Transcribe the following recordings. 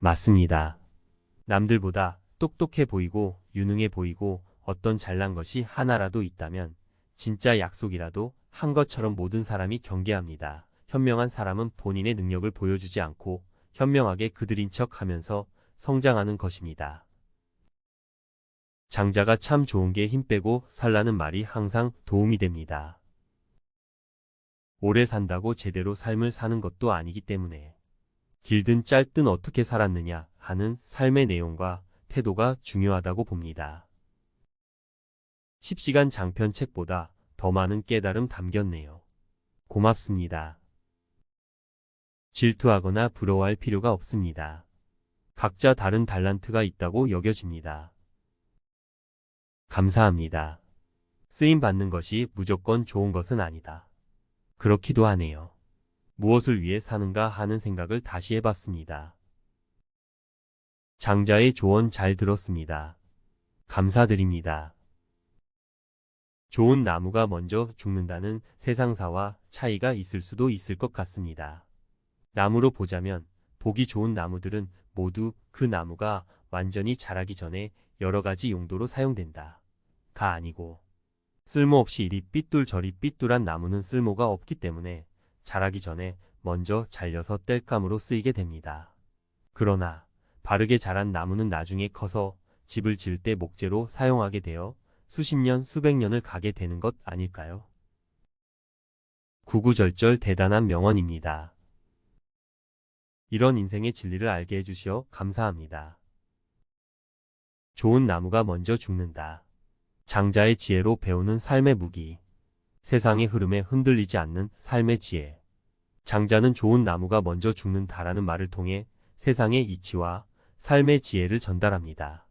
맞습니다. 남들보다 똑똑해 보이고 유능해 보이고 어떤 잘난 것이 하나라도 있다면 진짜 약속이라도 한 것처럼 모든 사람이 경계합니다. 현명한 사람은 본인의 능력을 보여주지 않고 현명하게 그들인 척하면서 성장하는 것입니다. 장자가 참 좋은 게 힘 빼고 살라는 말이 항상 도움이 됩니다. 오래 산다고 제대로 삶을 사는 것도 아니기 때문에 길든 짧든 어떻게 살았느냐 하는 삶의 내용과 태도가 중요하다고 봅니다. 10시간 장편 책보다 더 많은 깨달음 담겼네요. 고맙습니다. 질투하거나 부러워할 필요가 없습니다. 각자 다른 달란트가 있다고 여겨집니다. 감사합니다. 쓰임 받는 것이 무조건 좋은 것은 아니다. 그렇기도 하네요. 무엇을 위해 사는가 하는 생각을 다시 해봤습니다. 장자의 조언 잘 들었습니다. 감사드립니다. 좋은 나무가 먼저 죽는다는 세상사와 차이가 있을 수도 있을 것 같습니다. 나무로 보자면 보기 좋은 나무들은 모두 그 나무가 완전히 자라기 전에 여러 가지 용도로 사용된다. 가 아니고 쓸모없이 이리 삐뚤 저리 삐뚤한 나무는 쓸모가 없기 때문에 자라기 전에 먼저 잘려서 땔감으로 쓰이게 됩니다. 그러나 바르게 자란 나무는 나중에 커서 집을 지을 때 목재로 사용하게 되어 수십 년, 수백 년을 가게 되는 것 아닐까요? 구구절절 대단한 명언입니다. 이런 인생의 진리를 알게 해주시어 감사합니다. 좋은 나무가 먼저 죽는다. 장자의 지혜로 배우는 삶의 무기. 세상의 흐름에 흔들리지 않는 삶의 지혜. 장자는 좋은 나무가 먼저 죽는다라는 말을 통해 세상의 이치와 삶의 지혜를 전달합니다.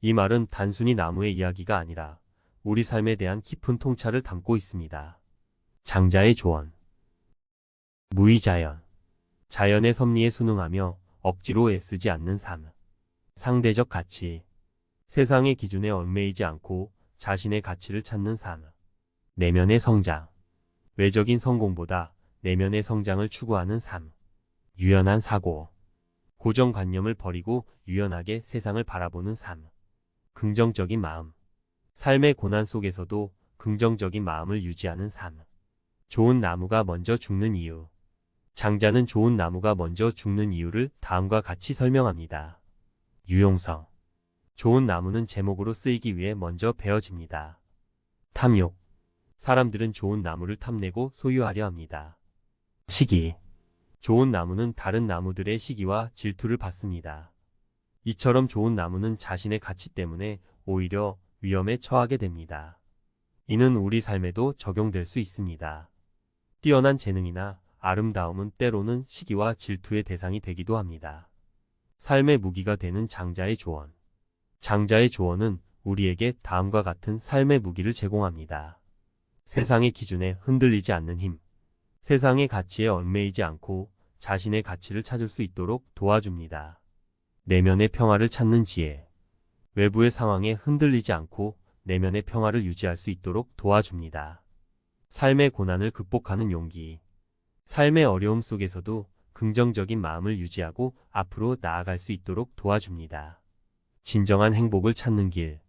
이 말은 단순히 나무의 이야기가 아니라 우리 삶에 대한 깊은 통찰을 담고 있습니다. 장자의 조언. 무의자연. 자연의 섭리에 순응하며 억지로 애쓰지 않는 삶. 상대적 가치. 세상의 기준에 얽매이지 않고 자신의 가치를 찾는 삶. 내면의 성장. 외적인 성공보다 내면의 성장을 추구하는 삶. 유연한 사고. 고정관념을 버리고 유연하게 세상을 바라보는 삶. 긍정적인 마음. 삶의 고난 속에서도 긍정적인 마음을 유지하는 삶. 좋은 나무가 먼저 죽는 이유. 장자는 좋은 나무가 먼저 죽는 이유를 다음과 같이 설명합니다. 유용성. 좋은 나무는 제목으로 쓰이기 위해 먼저 베어집니다. 탐욕. 사람들은 좋은 나무를 탐내고 소유하려 합니다. 시기. 좋은 나무는 다른 나무들의 시기와 질투를 받습니다. 이처럼 좋은 나무는 자신의 가치 때문에 오히려 위험에 처하게 됩니다. 이는 우리 삶에도 적용될 수 있습니다. 뛰어난 재능이나 아름다움은 때로는 시기와 질투의 대상이 되기도 합니다. 삶의 무기가 되는 장자의 조언. 장자의 조언은 우리에게 다음과 같은 삶의 무기를 제공합니다. 세상의 기준에 흔들리지 않는 힘. 세상의 가치에 얽매이지 않고 자신의 가치를 찾을 수 있도록 도와줍니다. 내면의 평화를 찾는 지혜. 외부의 상황에 흔들리지 않고 내면의 평화를 유지할 수 있도록 도와줍니다. 삶의 고난을 극복하는 용기. 삶의 어려움 속에서도 긍정적인 마음을 유지하고 앞으로 나아갈 수 있도록 도와줍니다. 진정한 행복을 찾는 길.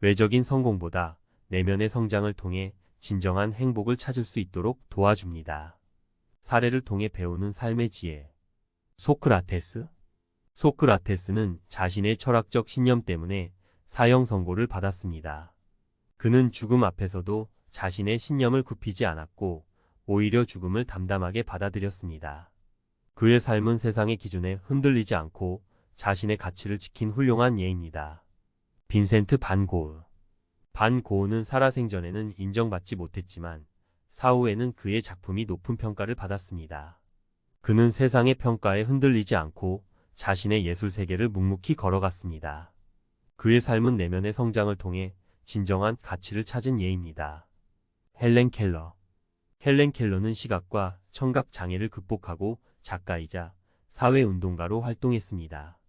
외적인 성공보다 내면의 성장을 통해 진정한 행복을 찾을 수 있도록 도와줍니다. 사례를 통해 배우는 삶의 지혜. 소크라테스. 소크라테스는 자신의 철학적 신념 때문에 사형 선고를 받았습니다. 그는 죽음 앞에서도 자신의 신념을 굽히지 않았고 오히려 죽음을 담담하게 받아들였습니다. 그의 삶은 세상의 기준에 흔들리지 않고 자신의 가치를 지킨 훌륭한 예입니다. 빈센트 반 고흐. 반 고흐는 살아생전에는 인정받지 못했지만 사후에는 그의 작품이 높은 평가를 받았습니다. 그는 세상의 평가에 흔들리지 않고 자신의 예술 세계를 묵묵히 걸어갔습니다. 그의 삶은 내면의 성장을 통해 진정한 가치를 찾은 예입니다. 헬렌 켈러. 헬렌 켈러는 시각과 청각 장애를 극복하고 작가이자 사회운동가로 활동했습니다.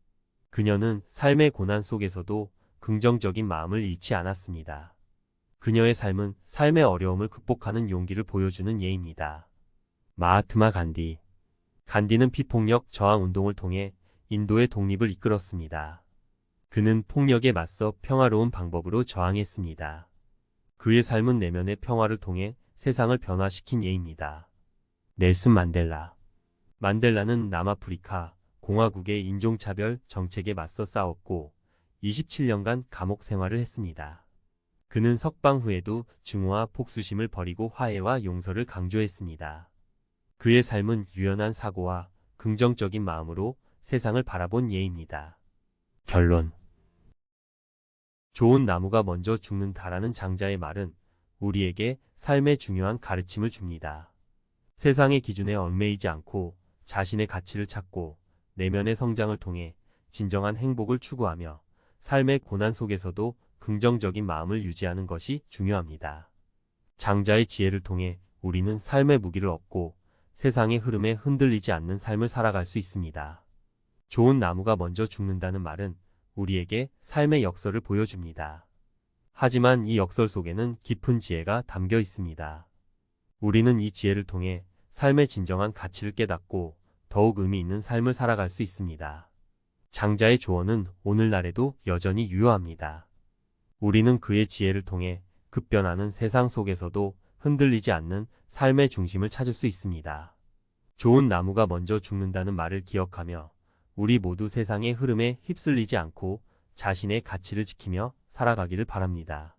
그녀는 삶의 고난 속에서도 긍정적인 마음을 잃지 않았습니다. 그녀의 삶은 삶의 어려움을 극복하는 용기를 보여주는 예입니다. 마하트마 간디. 간디는 비폭력 저항 운동을 통해 인도의 독립을 이끌었습니다. 그는 폭력에 맞서 평화로운 방법으로 저항했습니다. 그의 삶은 내면의 평화를 통해 세상을 변화시킨 예입니다. 넬슨 만델라. 만델라는 남아프리카 공화국의 인종차별 정책에 맞서 싸웠고 27년간 감옥 생활을 했습니다. 그는 석방 후에도 증오와 복수심을 버리고 화해와 용서를 강조했습니다. 그의 삶은 유연한 사고와 긍정적인 마음으로 세상을 바라본 예입니다. 결론. 좋은 나무가 먼저 죽는다라는 장자의 말은 우리에게 삶의 중요한 가르침을 줍니다. 세상의 기준에 얽매이지 않고 자신의 가치를 찾고 내면의 성장을 통해 진정한 행복을 추구하며 삶의 고난 속에서도 긍정적인 마음을 유지하는 것이 중요합니다. 장자의 지혜를 통해 우리는 삶의 무기를 얻고 세상의 흐름에 흔들리지 않는 삶을 살아갈 수 있습니다. 좋은 나무가 먼저 죽는다는 말은 우리에게 삶의 역설을 보여줍니다. 하지만 이 역설 속에는 깊은 지혜가 담겨 있습니다. 우리는 이 지혜를 통해 삶의 진정한 가치를 깨닫고 더욱 의미 있는 삶을 살아갈 수 있습니다. 장자의 조언은 오늘날에도 여전히 유효합니다. 우리는 그의 지혜를 통해 급변하는 세상 속에서도 흔들리지 않는 삶의 중심을 찾을 수 있습니다. 좋은 나무가 먼저 죽는다는 말을 기억하며 우리 모두 세상의 흐름에 휩쓸리지 않고 자신의 가치를 지키며 살아가기를 바랍니다.